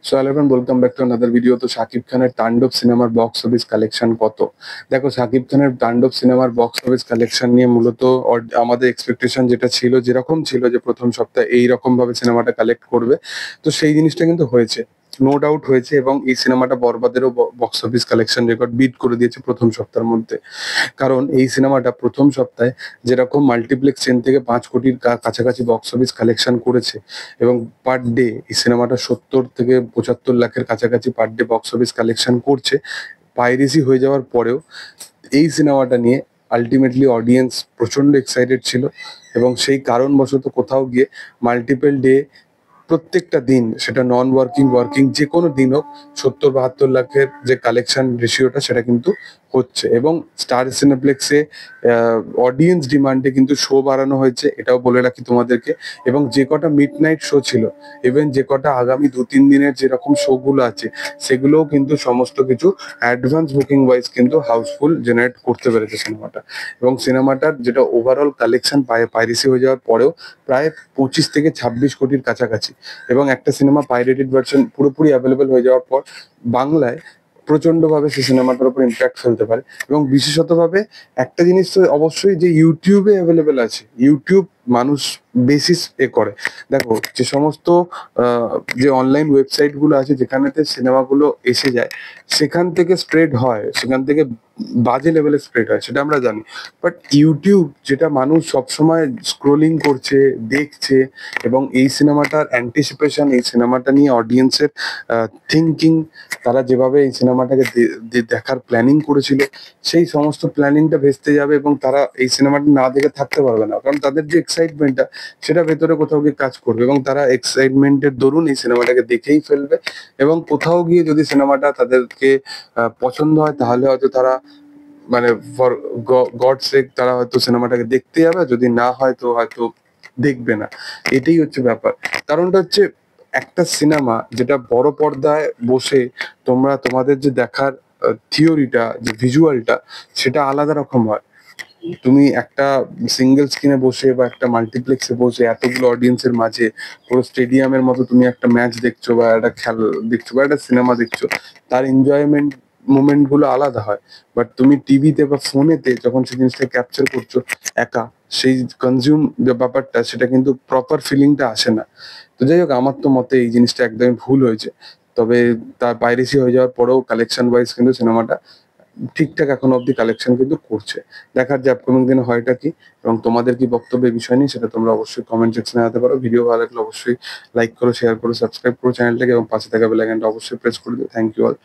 So hello everyone, welcome back to another video. তো শাকিব খানের তাণ্ডব সিনেমার বক্স অফিস কালেকশন কত? দেখো, শাকিব খানের তাণ্ডব সিনেমার বক্স অফিস কালেকশন নিয়ে মূলত আমাদের এক্সপেকটেশন যেটা ছিল, যেরকম ছিল যে প্রথম সপ্তাহে এইরকম ভাবে সিনেমাটা কালেক্ট করবে, তো সেই জিনিসটা কিন্তু হয়েছে। নো ডাউট হয়েছে, এবং এই সিনেমাটা বরবাদেরও box office collection record beat করে দিয়েছে প্রথম সপ্তাহের মধ্যে। কারণ এই সিনেমাটা প্রথম সপ্তাহে যেরকম মাল্টিপ্লেক্স চেন থেকে 5 কোটির কাছাকাছি বক্স অফিস কালেকশন করেছে, এবং পার ডে এই সিনেমাটা 70 থেকে 75 লাখের কাছাকাছি per day box office collection করছে। পাইরেসি হয়ে যাওয়ার পরেও এই সিনেমাটা নিয়ে আলটিমেটলি অডিয়েন্স প্রচন্ড এক্সাইটেড ছিল, এবং সেই কারণবশত কোথাও গিয়ে মাল্টিপল ডে, প্রত্যেকটা দিন, সেটা নন ওয়ার্কিং ওয়ার্কিং যে কোনো দিন হোক, 70-72 লাখের যে কালেকশন রেশিওটা সেটা কিন্তু হচ্ছে। এবং স্টার সিনেপ্লেক্সে অডিয়েন্স ডিমান্ডে কিন্তু শো বাড়ানো হয়েছে, এটাও বলে রাখি তোমাদেরকে। এবং যে কটা মিড নাইট শো ছিল, ইভেন যে কটা আগামী 2-3 দিনের যেরকম শো গুলো আছে, সেগুলোও কিন্তু সমস্ত কিছু অ্যাডভান্স বুকিং ওয়াইজ কিন্তু হাউসফুল জেনারেট করতে পেরেছে সিনেমাটা। এবং সিনেমাটার যেটা ওভারঅল কালেকশন পাইরেসি হয়ে যাওয়ার পরেও প্রায় 25 থেকে 26 কোটির কাছাকাছি। এবং একটা সিনেমা পাইরেটেড ভার্সন পুরোপুরি অ্যাভেলেবেল হয়ে যাওয়ার পর বাংলায় প্রচন্ডভাবে সেই সিনেমাটার উপর ইম্প্যাক্ট ফেলতে পারে। এবং বিশেষতভাবে একটা জিনিস তো অবশ্যই, যে ইউটিউবে অ্যাভেলেবেল আছে, ইউটিউব মানুষ বেসিস করে। দেখো, যে সমস্ত আহ, যে অনলাইন ওয়েবসাইট গুলো আছে যেখানেতে সিনেমাগুলো এসে যায়, সেখান থেকে স্প্রেড হয়, সেখান থেকে বাজে লেভেলে স্প্রেড হয়, সেটা আমরা জানি। বাট ইউটিউব, যেটা মানুষ সবসময় স্ক্রোলিং করছে, দেখছে, এবং এই সিনেমাটার অ্যান্টিসিপেশন, এই সিনেমাটা নিয়ে অডিয়েন্সের থিঙ্কিং, তারা যেভাবে এই সিনেমাটাকে দেখার প্ল্যানিং করেছিল, সেই সমস্ত প্ল্যানিংটা ভেস্তে যাবে, এবং তারা এই সিনেমাটা না দেখে থাকতে পারবে না। কারণ তাদের যে এক্সাইটমেন্টটা, সেটা ভেতরে কোথাও গিয়ে কাজ করবে, এবং তারা এক্সাইটমেন্টের দরুন এই সিনেমাটাকে দেখেই ফেলবে। এবং কোথাও গিয়ে যদি সিনেমাটা তাদেরকে পছন্দ হয়, তাহলে হয়তো তারা, মানে ফর গড সেক, তারা হয়তো সিনেমাটাকে দেখতে যাবে, যদি না হয় তো হয়তো দেখবে না। এটাই হচ্ছে ব্যাপার। কারণটা হচ্ছে, একটা সিনেমা যেটা বড় পর্দায় বসে তোমরা তোমাদের যে দেখার থিওরিটা, যে ভিজুয়ালটা, সেটা আলাদা রকম হয়। তুমি একটা সিঙ্গেল স্ক্রিনে বসে বা একটা মাল্টিপ্লেক্সে বসে এতগুলো অডিয়েন্সের মাঝে পুরো স্টেডিয়ামের মতো তুমি একটা ম্যাচ দেখছো, বা একটা খেলা দেখছো, বা একটা সিনেমা দেখছো, তার এনজয়মেন্ট মোমেন্ট গুলো আলাদা হয়। বাট তুমি টিভিতে বা ফোনেতে যখন সেই জিনিসটা ক্যাপচার করছো একা, সেই কনজিউম যে ব্যাপারটা, সেটা কিন্তু প্রপার ফিলিংটা আসে না। তো যাই হোক, আমার তো মতে এই জিনিসটা একদমই ভুল হয়েছে। তবে তার পাইরেসি হয়ে যাওয়ার পরেও কালেকশন ওয়াইজ কিন্তু সিনেমাটা ঠিকঠাক এখনো অব্দি কালেকশন কিন্তু করছে। দেখার যে আপকামিং দিনে হয়টা কি, এবং তোমাদের কি বক্তব্য এই বিষয় নিয়ে, সেটা তোমরা অবশ্যই কমেন্ট সেকশনে জানাতে পারো। ভিডিও ভালো লাগলে অবশ্যই লাইক করো, শেয়ার করো, সাবস্ক্রাইব করো চ্যানেলটাকে, এবং পাশে থাকা বেল আইকনটা অবশ্যই প্রেস করে দিও। Thank you all.